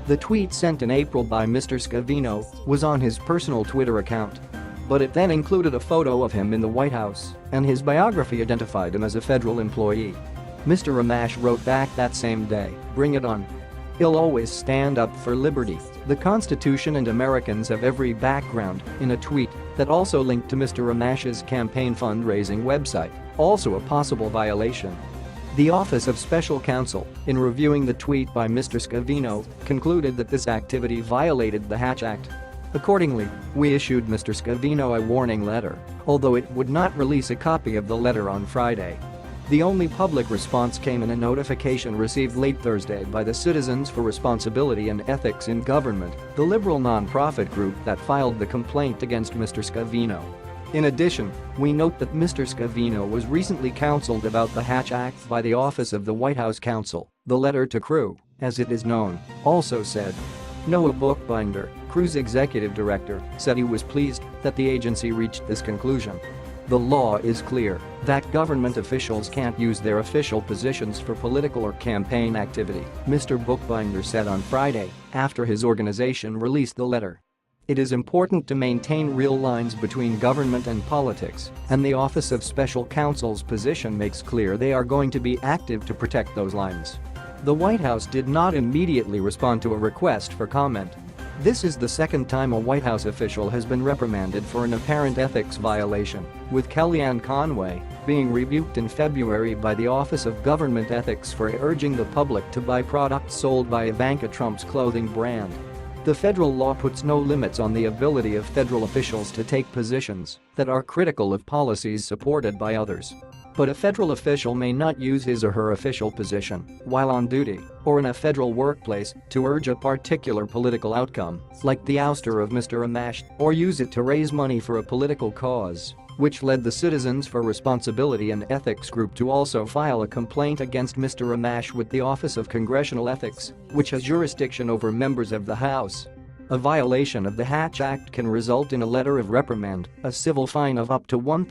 The tweet sent in April by Mr. Scavino was on his personal Twitter account. But it then included a photo of him in the White House, and his biography identified him as a federal employee. Mr. Amash wrote back that same day, "Bring it on. He'll always stand up for liberty, the Constitution, and Americans of every background," in a tweet that also linked to Mr. Amash's campaign fundraising website, also a possible violation. The Office of Special Counsel, in reviewing the tweet by Mr. Scavino, concluded that this activity violated the Hatch Act. Accordingly, we issued Mr. Scavino a warning letter, although it would not release a copy of the letter on Friday. The only public response came in a notification received late Thursday by the Citizens for Responsibility and Ethics in Government, the liberal nonprofit group that filed the complaint against Mr. Scavino. In addition, we note that Mr. Scavino was recently counseled about the Hatch Act by the Office of the White House Counsel. The letter to Crew, as it is known, also said. Noah Bookbinder, Crew's executive director, said he was pleased that the agency reached this conclusion. The law is clear that government officials can't use their official positions for political or campaign activity, Mr. Bookbinder said on Friday after his organization released the letter. It is important to maintain real lines between government and politics, and the Office of Special Counsel's position makes clear they are going to be active to protect those lines. The White House did not immediately respond to a request for comment. This is the second time a White House official has been reprimanded for an apparent ethics violation, with Kellyanne Conway being rebuked in February by the Office of Government Ethics for urging the public to buy products sold by Ivanka Trump's clothing brand. The federal law puts no limits on the ability of federal officials to take positions that are critical of policies supported by others. But a federal official may not use his or her official position while on duty or in a federal workplace to urge a particular political outcome, like the ouster of Mr. Amash, or use it to raise money for a political cause, which led the Citizens for Responsibility and Ethics group to also file a complaint against Mr. Amash with the Office of Congressional Ethics, which has jurisdiction over members of the House. A violation of the Hatch Act can result in a letter of reprimand, a civil fine of up to $1,000